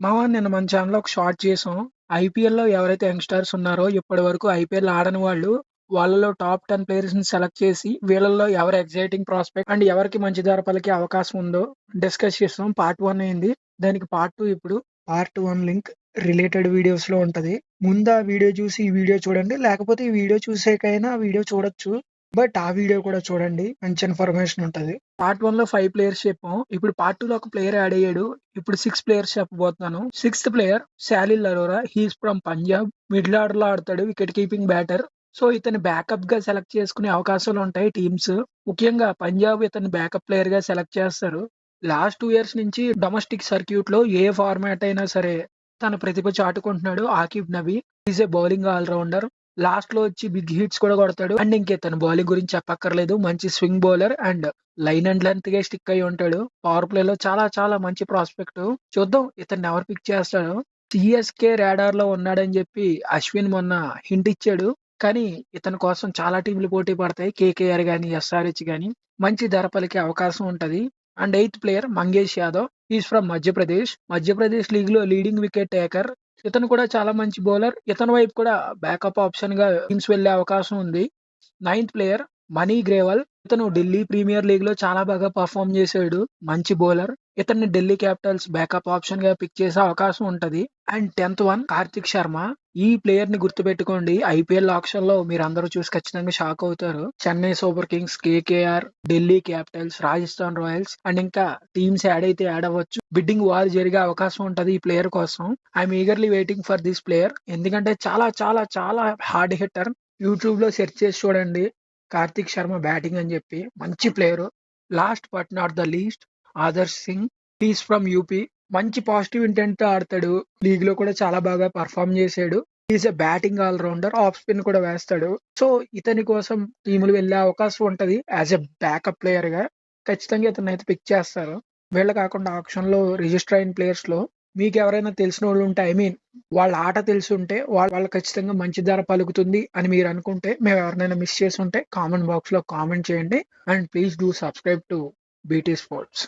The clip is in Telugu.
మామ నిన్న మన ఛానల్‌లో ఒక షార్ట్ చేసాం. ఐపీఎల్‌లో ఎవరైతే యంగ్‌స్టర్స్ ఉన్నారో ఇప్పటివరకు ఐపీఎల్ ఆడని వాళ్ళు, వాళ్ళలో టాప్ 10 ప్లేయర్స్‌ని సెలెక్ట్ చేసి, వీళ్ళలో ఎవరు ఎక్సైటింగ్ ప్రాస్పెక్ట్ అండ్ ఎవరికి మంచి ధర పలికే అవకాశం ఉందో డిస్కస్ చేసాం. పార్ట్ 1 అయింది. దానికి పార్ట్ 2 ఇప్పుడు. పార్ట్ 1 లింక్ రిలేటెడ్ వీడియోస్‌లో ఉంటది. ముందు ఆ వీడియో చూసి ఈ వీడియో చూడండి. లేకపోతే ఈ వీడియో చూసాకైనా ఆ వీడియో చూడొచ్చు. బట్ ఆ వీడియో కూడా చూడండి. మంచి ఇన్ఫర్మేషన్ ఉంటది. పార్ట్ 1లో 5 ప్లేయర్స్ చెప్పాం. ఇప్పుడు పార్ట్ 2లో ఒక ప్లేయర్ యాడ్ అయ్యాడు. ఇప్పుడు 6 ప్లేయర్స్ చెప్పబోతున్నాను. Sixth player Salil Arora. He's from Punjab. Middle order లో ఆడతాడు. Wicket keeping batter. సో ఇతని బ్యాకప్ గా సెలెక్ట్ చేసుకునే అవకాశాలు ఉంటాయి టీమ్స్. ముఖ్యంగా పంజాబ్ ఇతని బ్యాకప్ ప్లేయర్ గా సెలెక్ట్ చేస్తారు. లాస్ట్ 2 ఇయర్స్ నుంచి డొమెస్టిక్ సర్క్యూట్ లో ఏ ఫార్మాట్ అయినా సరే తన ప్రతిభ చాటుకుంటున్నాడు Aqib Nabi. Is a bowling allrounder. Last లో వచ్చి బిగ్ హిట్స్ కూడా కొడతాడు. అండ్ ఇంకేతను బౌలింగ్ గురించి చెప్పక్కర్లేదు. మంచి swing bowler and line and length గా స్టిక్ అయి ఉంటాడు. పవర్ ప్లే లో చాలా చాలా మంచి ప్రాస్పెక్ట్. చూద్దాం ఇతన్ని ఎవరు పిక్ చేస్తాడు. సిఎస్కే రాడార్ లో ఉన్నాడని చెప్పి అశ్విన్ మొన్న హింట్ ఇచ్చాడు. కానీ ఇతని కోసం చాలా టీంలు పోటీ పడతాయి. కేకేఆర్ గాని ఎస్ఆర్హెచ్ గాని మంచి ధర పలికే అవకాశం ఉంటది. And eighth player Mangesh Yadav. Is from Madhya Pradesh. Madhya Pradesh league లో లీడింగ్ వికెట్ టేకర్. ఇతను కూడా చాలా మంచి బౌలర్. ఇతని వైపు కూడా బ్యాకప్ ఆప్షన్ గా టీమ్స్ వెళ్లే అవకాశం ఉంది. Ninth player money gravel. ఇతను ఢిల్లీ ప్రీమియర్ లీగ్ లో చాలా బాగా పర్ఫామ్ చేశాడు. మంచి బౌలర్. ఇతన్ని ఢిల్లీ క్యాపిటల్స్ బ్యాకప్ ఆప్షన్ గా పిక్ చేసే అవకాశం ఉంటది. And 10th one Karthik Sharma. ఈ ప్లేయర్ ని గుర్తుపెట్టుకోండి. ఐపీఎల్ ఆప్షన్ లో మీరు అందరూ చూసి ఖచ్చితంగా షాక్ అవుతారు. Chennai super Kings, KKR, Delhi Capitals, Rajasthan Royals and ఇంకా టీమ్స్ యాడ్ అయితే యాడ్ అవ్వచ్చు. బిడ్డింగ్ వార్ జరిగే అవకాశం ఉంటది ఈ ప్లేయర్ కోసం. I'm eagerly waiting for this player. ఎందుకంటే చాలా చాలా చాలా హార్డ్ హిట్టర్. యూట్యూబ్ లో సెర్చ్ చేసి చూడండి. కార్తిక్ శర్మ బ్యాటింగ్ అని చెప్పి మంచి player. Last but not the least Adarsh Singh. He's from UP. మంచి పాజిటివ్ ఇంటెంట్ తో ఆడతాడు. లీగ్ లో కూడా చాలా బాగా పర్ఫామ్ చేశాడు. Is a batting allrounder. Off spin కూడా వేస్తాడు. సో ఇతని కోసం టీములు వెళ్లే అవకాశం ఉంటది. యాజ్ ఎ బ్యాకప్ ప్లేయర్ గా ఖచ్చితంగా ఇతను అయితే పిక్ చేస్తారు. వీళ్ళ కాకుండా ఆప్షన్ లో రిజిస్టర్ అయిన ప్లేయర్స్ లో మీకు ఎవరైనా తెలిసిన వాళ్ళు ఉంటే, ఐ మీన్ వాళ్ళ ఆట తెలిసి ఉంటే, వాళ్ళు ఖచ్చితంగా మంచి ధర పలుకుతుంది అని మీరు అనుకుంటే, మేము ఎవరినైనా మిస్ చేసి ఉంటే కామెంట్ బాక్స్ లో కామెంట్ చేయండి. And please do subscribe to BT sports.